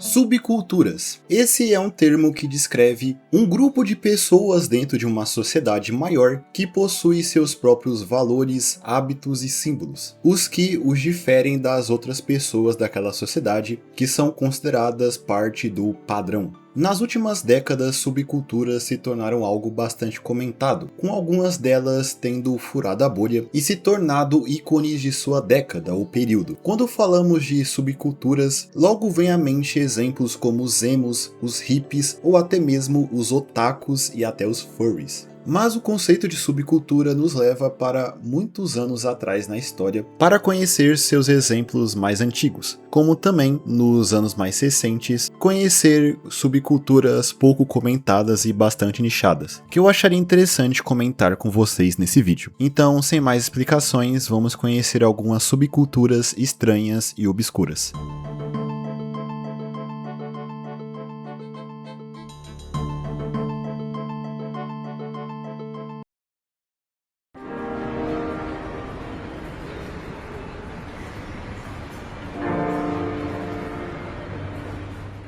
Subculturas. Esse é um termo que descreve um grupo de pessoas dentro de uma sociedade maior que possui seus próprios valores, hábitos e símbolos, os que os diferem das outras pessoas daquela sociedade que são consideradas parte do padrão. Nas últimas décadas, subculturas se tornaram algo bastante comentado, com algumas delas tendo furado a bolha e se tornado ícones de sua década ou período. Quando falamos de subculturas, logo vem à mente exemplos como os emos, os hippies ou até mesmo os otakus e até os furries. Mas o conceito de subcultura nos leva para muitos anos atrás na história para conhecer seus exemplos mais antigos, como também, nos anos mais recentes, conhecer subculturas pouco comentadas e bastante nichadas, que eu acharia interessante comentar com vocês nesse vídeo. Então, sem mais explicações, vamos conhecer algumas subculturas estranhas e obscuras.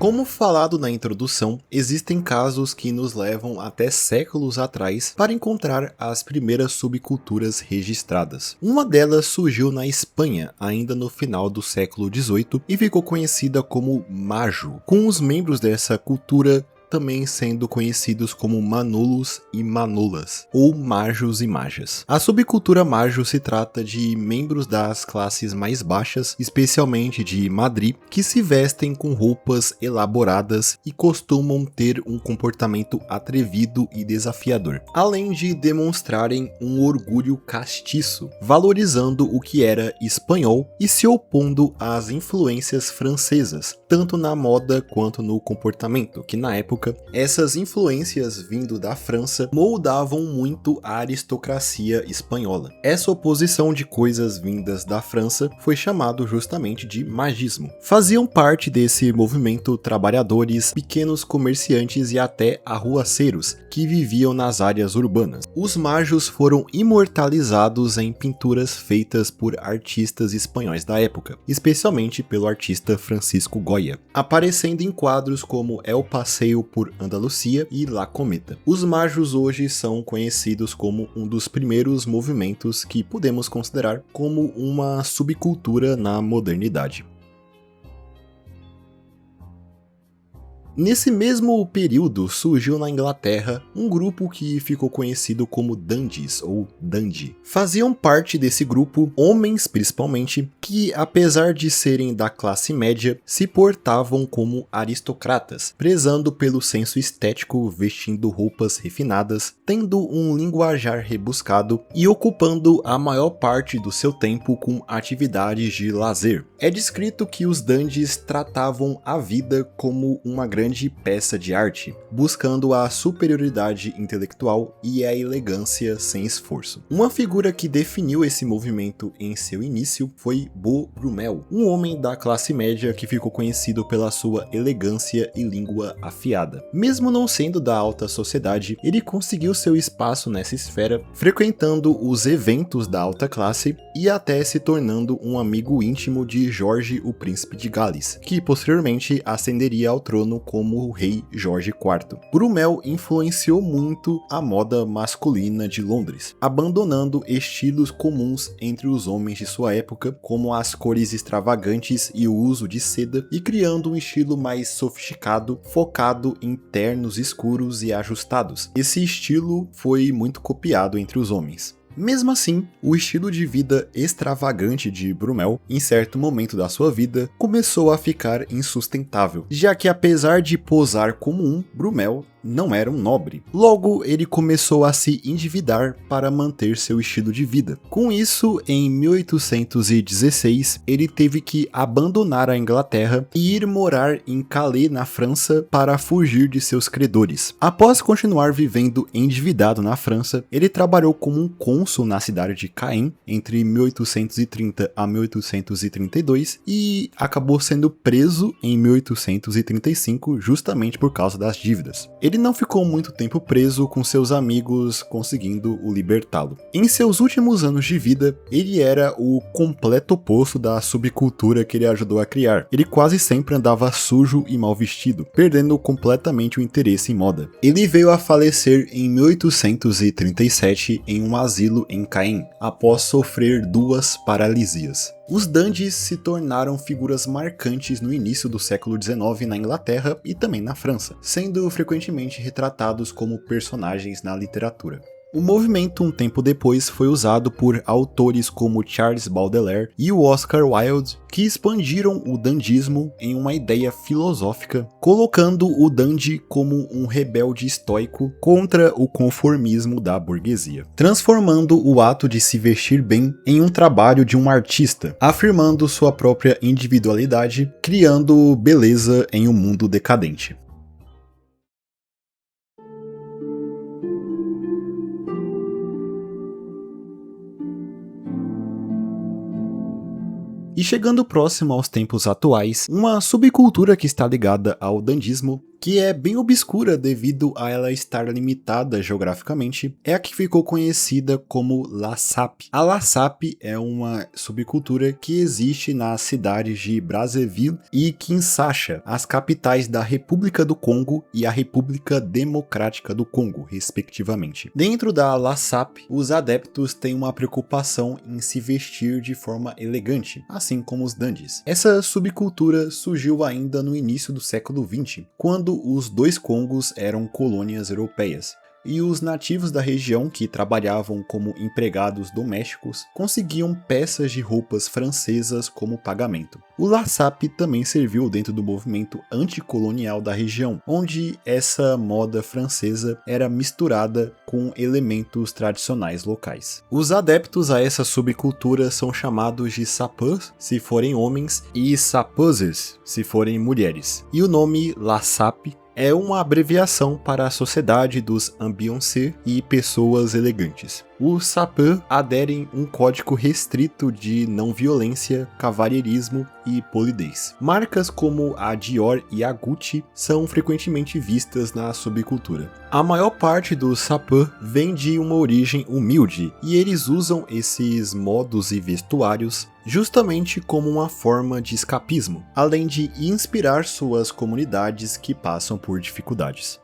Como falado na introdução, existem casos que nos levam até séculos atrás para encontrar as primeiras subculturas registradas. Uma delas surgiu na Espanha, ainda no final do século XVIII, e ficou conhecida como Majo, com os membros dessa cultura também sendo conhecidos como Manolos e Manolas, ou Majos e Majas. A subcultura Majo se trata de membros das classes mais baixas, especialmente de Madrid, que se vestem com roupas elaboradas e costumam ter um comportamento atrevido e desafiador, além de demonstrarem um orgulho castiço, valorizando o que era espanhol e se opondo às influências francesas, tanto na moda quanto no comportamento, que na época essas influências vindo da França moldavam muito a aristocracia espanhola. Essa oposição de coisas vindas da França foi chamado justamente de magismo. Faziam parte desse movimento trabalhadores, pequenos comerciantes e até arruaceiros que viviam nas áreas urbanas. Os majos foram imortalizados em pinturas feitas por artistas espanhóis da época, especialmente pelo artista Francisco Goya, aparecendo em quadros como El Passeio por Andalucia e La Cometa. Os majos hoje são conhecidos como um dos primeiros movimentos que podemos considerar como uma subcultura na modernidade. Nesse mesmo período surgiu na Inglaterra um grupo que ficou conhecido como Dandies ou Dandy. Faziam parte desse grupo homens principalmente que, apesar de serem da classe média, se portavam como aristocratas, prezando pelo senso estético, vestindo roupas refinadas, tendo um linguajar rebuscado e ocupando a maior parte do seu tempo com atividades de lazer. É descrito que os Dandies tratavam a vida como uma grande peça de arte, buscando a superioridade intelectual e a elegância sem esforço. Uma figura que definiu esse movimento em seu início foi Beau Brummel, um homem da classe média que ficou conhecido pela sua elegância e língua afiada. Mesmo não sendo da alta sociedade, ele conseguiu seu espaço nessa esfera, frequentando os eventos da alta classe e até se tornando um amigo íntimo de Jorge, o Príncipe de Gales, que posteriormente ascenderia ao trono como o rei Jorge IV. Brummel influenciou muito a moda masculina de Londres, abandonando estilos comuns entre os homens de sua época, como as cores extravagantes e o uso de seda, e criando um estilo mais sofisticado, focado em ternos escuros e ajustados. Esse estilo foi muito copiado entre os homens. Mesmo assim, o estilo de vida extravagante de Brummel, em certo momento da sua vida, começou a ficar insustentável, já que apesar de posar como um, Brummel não era um nobre. Logo, ele começou a se endividar para manter seu estilo de vida. Com isso, em 1816, ele teve que abandonar a Inglaterra e ir morar em Calais, na França, para fugir de seus credores. Após continuar vivendo endividado na França, ele trabalhou como um cônsul na cidade de Caen entre 1830 a 1832 e acabou sendo preso em 1835 justamente por causa das dívidas. ele não ficou muito tempo preso, com seus amigos conseguindo o libertá-lo. Em seus últimos anos de vida, ele era o completo oposto da subcultura que ele ajudou a criar. Ele quase sempre andava sujo e mal vestido, perdendo completamente o interesse em moda. Ele veio a falecer em 1837 em um asilo em Caen, após sofrer 2 paralisias. Os dandies se tornaram figuras marcantes no início do século XIX na Inglaterra e também na França, sendo frequentemente retratados como personagens na literatura. O movimento, um tempo depois, foi usado por autores como Charles Baudelaire e o Oscar Wilde, que expandiram o dandismo em uma ideia filosófica, colocando o dandy como um rebelde estoico contra o conformismo da burguesia, transformando o ato de se vestir bem em um trabalho de um artista, afirmando sua própria individualidade, criando beleza em um mundo decadente. E chegando próximo aos tempos atuais, uma subcultura que está ligada ao dandismo, que é bem obscura devido a ela estar limitada geograficamente, é a que ficou conhecida como Lasap. A Lasap é uma subcultura que existe nas cidades de Brazzaville e Kinshasa, as capitais da República do Congo e a República Democrática do Congo, respectivamente. Dentro da Lasap, os adeptos têm uma preocupação em se vestir de forma elegante, assim como os dandies. Essa subcultura surgiu ainda no início do século XX, quando os 2 Congos eram colônias europeias, e os nativos da região que trabalhavam como empregados domésticos conseguiam peças de roupas francesas como pagamento. O Lasap também serviu dentro do movimento anticolonial da região, onde essa moda francesa era misturada com elementos tradicionais locais. Os adeptos a essa subcultura são chamados de sapeurs, se forem homens, e sapeuses, se forem mulheres. E o nome Lasap é uma abreviação para a sociedade dos ambiancés e pessoas elegantes. Os sapeurs aderem um código restrito de não violência, cavalheirismo e polidez. Marcas como a Dior e a Gucci são frequentemente vistas na subcultura. A maior parte dos sapeurs vem de uma origem humilde e eles usam esses modos e vestuários justamente como uma forma de escapismo, além de inspirar suas comunidades que passam por dificuldades.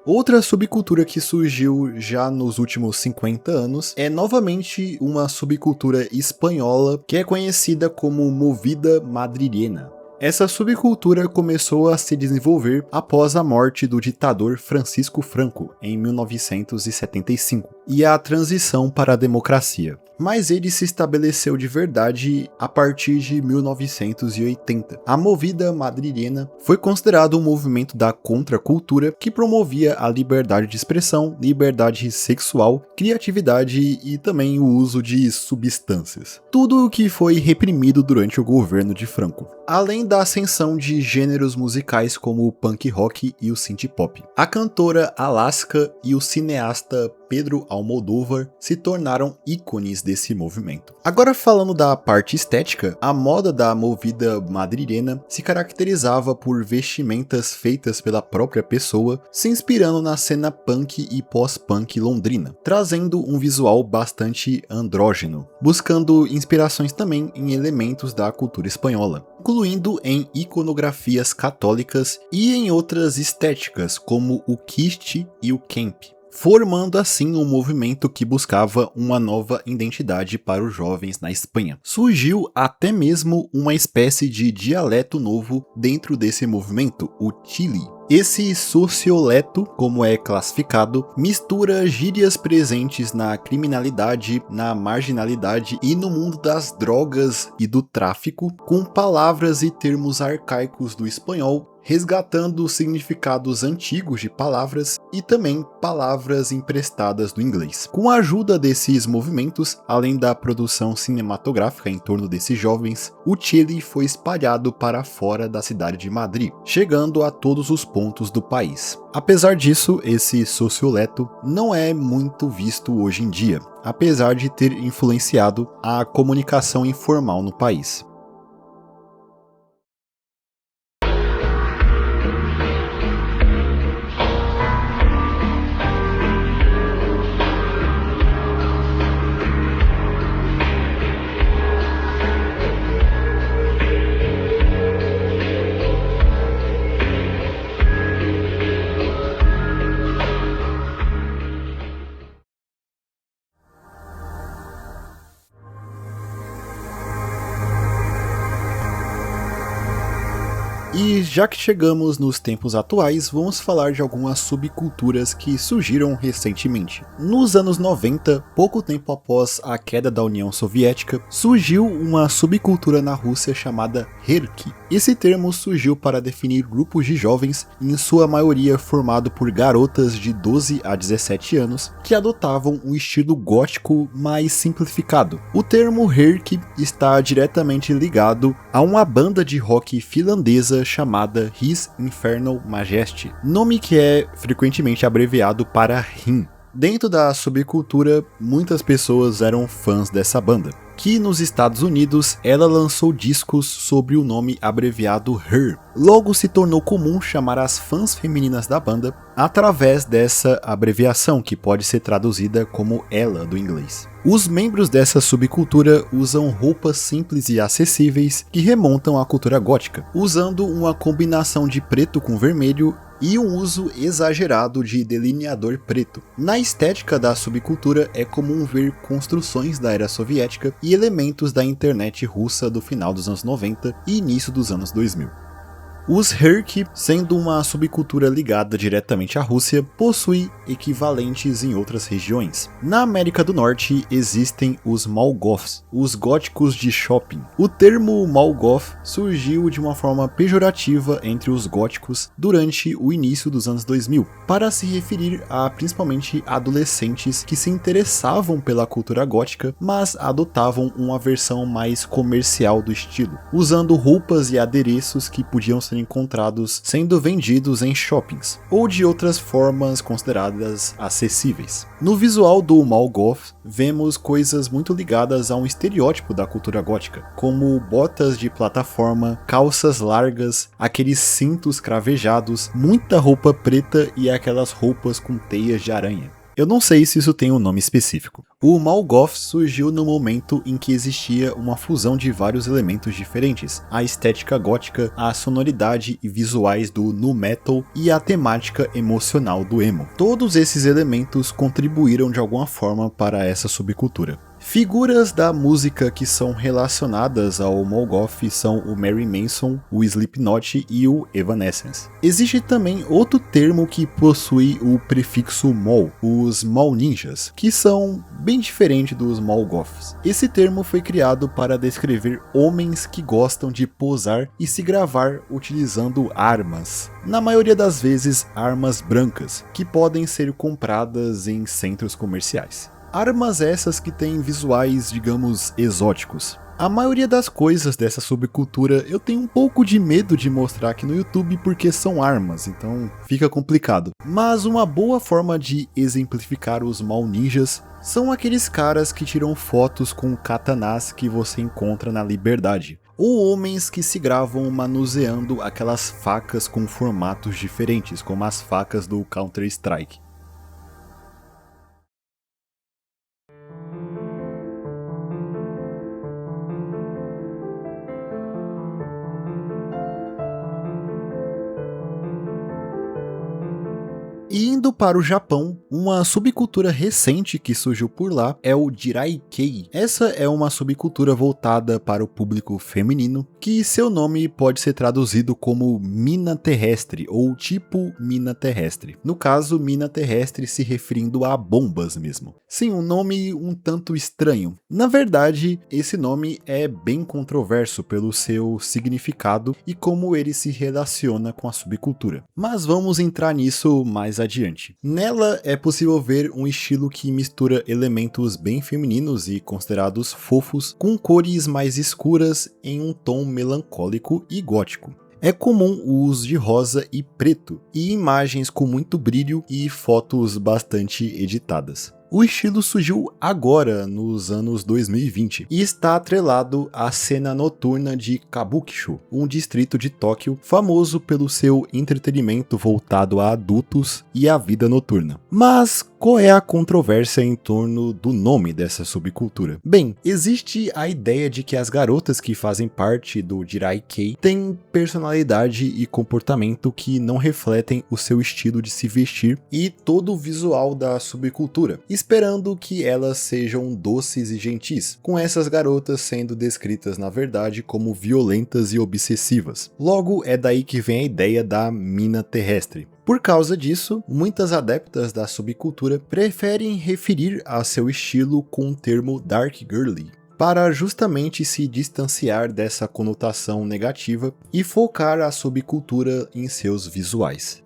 Outra subcultura que surgiu já nos últimos 50 anos é novamente uma subcultura espanhola que é conhecida como movida madrilena. Essa subcultura começou a se desenvolver após a morte do ditador Francisco Franco, em 1975, e a transição para a democracia. Mas ele se estabeleceu de verdade a partir de 1980. A movida madrilena foi considerado um movimento da contracultura que promovia a liberdade de expressão, liberdade sexual, criatividade e também o uso de substâncias. Tudo o que foi reprimido durante o governo de Franco. Além da ascensão de gêneros musicais como o punk rock e o synth pop. A cantora Alaska e o cineasta Pedro Almodóvar se tornaram ícones desse movimento. Agora falando da parte estética, a moda da movida madrilena se caracterizava por vestimentas feitas pela própria pessoa, se inspirando na cena punk e pós-punk londrina, trazendo um visual bastante andrógeno, buscando inspirações também em elementos da cultura espanhola, incluindo em iconografias católicas e em outras estéticas como o kitsch e o camp, formando assim um movimento que buscava uma nova identidade para os jovens na Espanha. Surgiu até mesmo uma espécie de dialeto novo dentro desse movimento, o chili. Esse socioleto, como é classificado, mistura gírias presentes na criminalidade, na marginalidade e no mundo das drogas e do tráfico, com palavras e termos arcaicos do espanhol, resgatando significados antigos de palavras e também palavras emprestadas do inglês. Com a ajuda desses movimentos, além da produção cinematográfica em torno desses jovens, o Chile foi espalhado para fora da cidade de Madrid, chegando a todos os pontos do país. Apesar disso, esse socioleto não é muito visto hoje em dia, apesar de ter influenciado a comunicação informal no país. E já que chegamos nos tempos atuais, vamos falar de algumas subculturas que surgiram recentemente. Nos anos 90, pouco tempo após a queda da União Soviética, surgiu uma subcultura na Rússia chamada Herky. Esse termo surgiu para definir grupos de jovens, em sua maioria formado por garotas de 12 a 17 anos, que adotavam um estilo gótico mais simplificado. O termo Herky está diretamente ligado a uma banda de rock finlandesa chamada His Infernal Majesty, nome que é frequentemente abreviado para HIM. Dentro da subcultura, muitas pessoas eram fãs dessa banda, que nos Estados Unidos ela lançou discos sob o nome abreviado Her. Logo se tornou comum chamar as fãs femininas da banda através dessa abreviação, que pode ser traduzida como ela do inglês. Os membros dessa subcultura usam roupas simples e acessíveis que remontam à cultura gótica, usando uma combinação de preto com vermelho e um uso exagerado de delineador preto. Na estética da subcultura é comum ver construções da era soviética e elementos da internet russa do final dos anos 90 e início dos anos 2000. Os Herky, sendo uma subcultura ligada diretamente à Rússia, possui equivalentes em outras regiões. Na América do Norte existem os Molgoths, os góticos de shopping. O termo Molgoth surgiu de uma forma pejorativa entre os góticos durante o início dos anos 2000, para se referir a principalmente adolescentes que se interessavam pela cultura gótica, mas adotavam uma versão mais comercial do estilo, usando roupas e adereços que podiam ser encontrados sendo vendidos em shoppings, ou de outras formas consideradas acessíveis. No visual do Molgoth, vemos coisas muito ligadas a um estereótipo da cultura gótica, como botas de plataforma, calças largas, aqueles cintos cravejados, muita roupa preta e aquelas roupas com teias de aranha. Eu não sei se isso tem um nome específico. O Molgoth surgiu no momento em que existia uma fusão de vários elementos diferentes, a estética gótica, a sonoridade e visuais do nu metal e a temática emocional do emo. Todos esses elementos contribuíram de alguma forma para essa subcultura. Figuras da música que são relacionadas ao Molgoth são o Marilyn Manson, o Slipknot e o Evanescence. Existe também outro termo que possui o prefixo Mol, os Mall Ninjas, que são bem diferentes dos Molgoths. Esse termo foi criado para descrever homens que gostam de posar e se gravar utilizando armas. Na maioria das vezes, armas brancas, que podem ser compradas em centros comerciais. Armas essas que têm visuais, digamos, exóticos. A maioria das coisas dessa subcultura eu tenho um pouco de medo de mostrar aqui no YouTube porque são armas, então fica complicado. Mas uma boa forma de exemplificar os Mall Ninjas são aqueles caras que tiram fotos com katanás que você encontra na Liberdade, ou homens que se gravam manuseando aquelas facas com formatos diferentes, como as facas do Counter-Strike. E indo para o Japão, uma subcultura recente que surgiu por lá é o Jirai-kei. Essa é uma subcultura voltada para o público feminino, que seu nome pode ser traduzido como mina terrestre ou tipo mina terrestre. No caso, mina terrestre se referindo a bombas mesmo. Sim, um nome um tanto estranho. Na verdade, esse nome é bem controverso pelo seu significado e como ele se relaciona com a subcultura. Mas vamos entrar nisso mais adiante. Nela é possível ver um estilo que mistura elementos bem femininos e considerados fofos com cores mais escuras em um tom melancólico e gótico. É comum o uso de rosa e preto, e imagens com muito brilho e fotos bastante editadas. O estilo surgiu agora, nos anos 2020, e está atrelado à cena noturna de Kabukicho, um distrito de Tóquio famoso pelo seu entretenimento voltado a adultos e à vida noturna. Mas qual é a controvérsia em torno do nome dessa subcultura? Bem, existe a ideia de que as garotas que fazem parte do Jirai-kei têm personalidade e comportamento que não refletem o seu estilo de se vestir e todo o visual da subcultura, esperando que elas sejam doces e gentis, com essas garotas sendo descritas na verdade como violentas e obsessivas. Logo, é daí que vem a ideia da mina terrestre. Por causa disso, muitas adeptas da subcultura preferem referir a seu estilo com o termo dark girly, para justamente se distanciar dessa conotação negativa e focar a subcultura em seus visuais.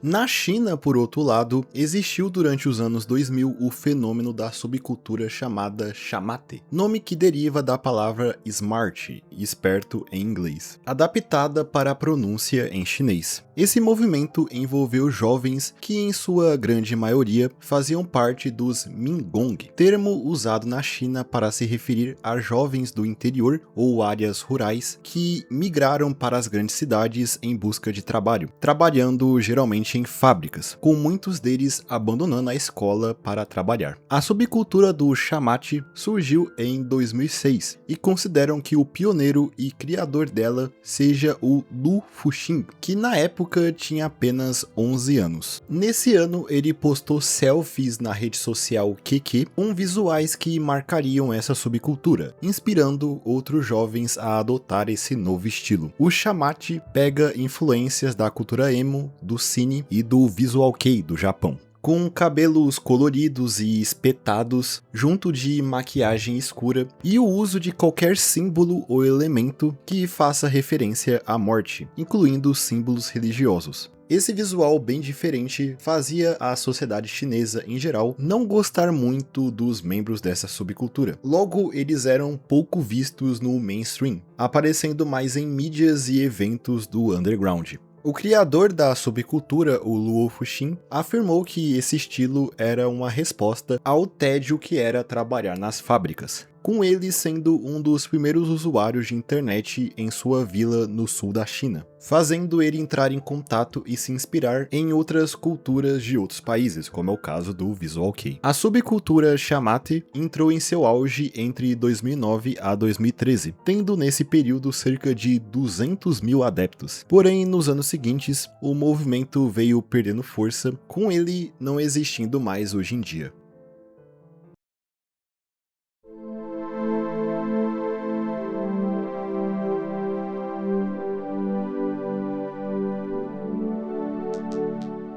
Na China, por outro lado, existiu durante os anos 2000 o fenômeno da subcultura chamada chamate, nome que deriva da palavra smart, esperto em inglês, adaptada para a pronúncia em chinês. Esse movimento envolveu jovens que, em sua grande maioria, faziam parte dos Minggong, termo usado na China para se referir a jovens do interior ou áreas rurais que migraram para as grandes cidades em busca de trabalho, trabalhando geralmente em fábricas, com muitos deles abandonando a escola para trabalhar. A subcultura do chamate surgiu em 2006 e consideram que o pioneiro e criador dela seja o Lu Fuxing, que na época tinha apenas 11 anos. Nesse ano, ele postou selfies na rede social QQ com visuais que marcariam essa subcultura, inspirando outros jovens a adotar esse novo estilo. O chamate pega influências da cultura emo, do cine e do visual kei do Japão, com cabelos coloridos e espetados, junto de maquiagem escura e o uso de qualquer símbolo ou elemento que faça referência à morte, incluindo símbolos religiosos. Esse visual bem diferente fazia a sociedade chinesa em geral não gostar muito dos membros dessa subcultura. Logo, eles eram pouco vistos no mainstream, aparecendo mais em mídias e eventos do underground. O criador da subcultura, o Luo Fuxing, afirmou que esse estilo era uma resposta ao tédio que era trabalhar nas fábricas, com ele sendo um dos primeiros usuários de internet em sua vila no sul da China, fazendo ele entrar em contato e se inspirar em outras culturas de outros países, como é o caso do visual kei. A subcultura chamate entrou em seu auge entre 2009 a 2013, tendo nesse período cerca de 200 mil adeptos. Porém, nos anos seguintes, o movimento veio perdendo força, com ele não existindo mais hoje em dia.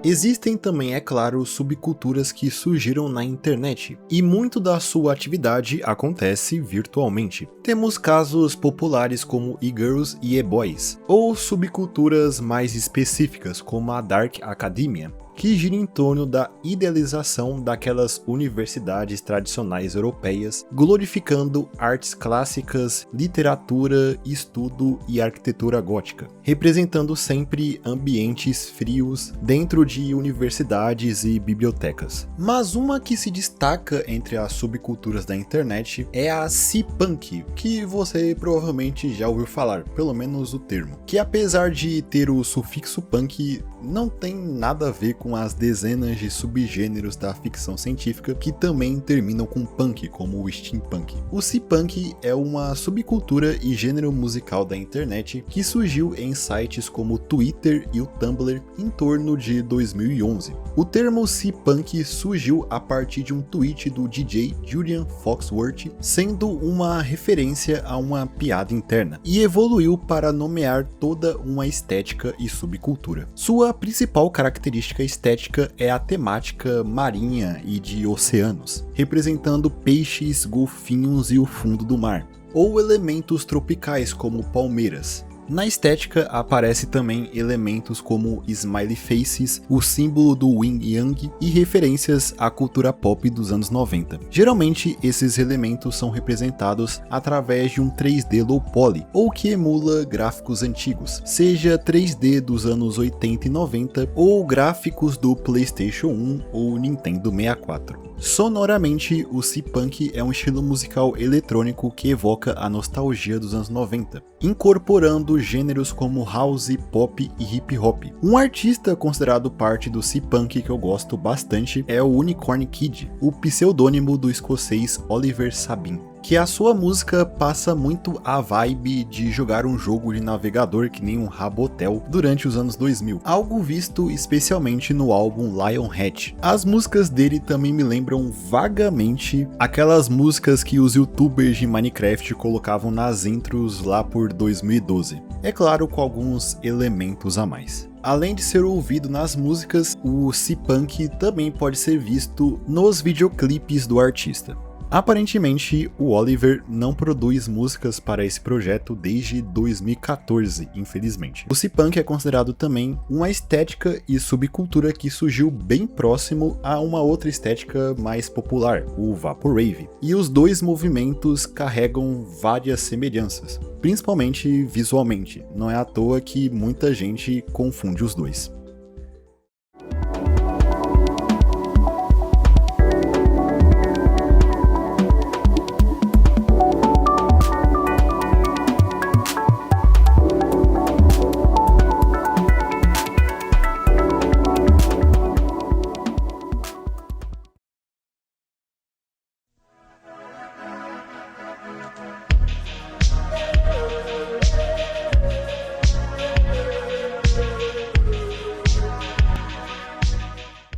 Existem também, é claro, subculturas que surgiram na internet, e muito da sua atividade acontece virtualmente. Temos casos populares como e-girls e e-boys, ou subculturas mais específicas como a Dark Academia, que gira em torno da idealização daquelas universidades tradicionais europeias, glorificando artes clássicas, literatura, estudo e arquitetura gótica, representando sempre ambientes frios dentro de universidades e bibliotecas. Mas uma que se destaca entre as subculturas da internet é a C-Punk, que você provavelmente já ouviu falar, pelo menos o termo, que apesar de ter o sufixo punk, não tem nada a ver com as dezenas de subgêneros da ficção científica que também terminam com punk, como o steampunk. O C-punk é uma subcultura e gênero musical da internet que surgiu em sites como o Twitter e o Tumblr em torno de 2011. O termo C-punk surgiu a partir de um tweet do DJ Julian Foxworth, sendo uma referência a uma piada interna, e evoluiu para nomear toda uma estética e subcultura. Sua principal característica estética é a temática marinha e de oceanos, representando peixes, golfinhos e o fundo do mar, ou elementos tropicais como palmeiras. Na estética aparece também elementos como smiley faces, o símbolo do yin yang e referências à cultura pop dos anos 90. Geralmente esses elementos são representados através de um 3D low poly, ou que emula gráficos antigos, seja 3D dos anos 80 e 90 ou gráficos do PlayStation 1 ou Nintendo 64. Sonoramente, o C-punk é um estilo musical eletrônico que evoca a nostalgia dos anos 90, incorporando gêneros como house, pop e hip hop. Um artista considerado parte do C-punk que eu gosto bastante é o Unicorn Kid, o pseudônimo do escocês Oliver Sabin, que a sua música passa muito a vibe de jogar um jogo de navegador que nem um Rabotel durante os anos 2000, algo visto especialmente no álbum Lionhead. As músicas dele também me lembram vagamente aquelas músicas que os youtubers de Minecraft colocavam nas intros lá por 2012, é claro, com alguns elementos a mais. Além de ser ouvido nas músicas, o C-punk também pode ser visto nos videoclipes do artista. Aparentemente, o Oliver não produz músicas para esse projeto desde 2014, infelizmente. O C-punk é considerado também uma estética e subcultura que surgiu bem próximo a uma outra estética mais popular, o Vaporwave. E os dois movimentos carregam várias semelhanças, principalmente visualmente. Não é à toa que muita gente confunde os dois.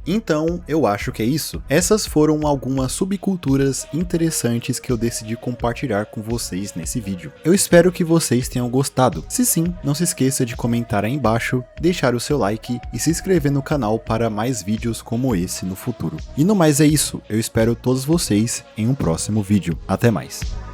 Então, eu acho que é isso. Essas foram algumas subculturas interessantes que eu decidi compartilhar com vocês nesse vídeo. Eu espero que vocês tenham gostado. Se sim, não se esqueça de comentar aí embaixo, deixar o seu like e se inscrever no canal para mais vídeos como esse no futuro. E no mais é isso, eu espero todos vocês em um próximo vídeo. Até mais!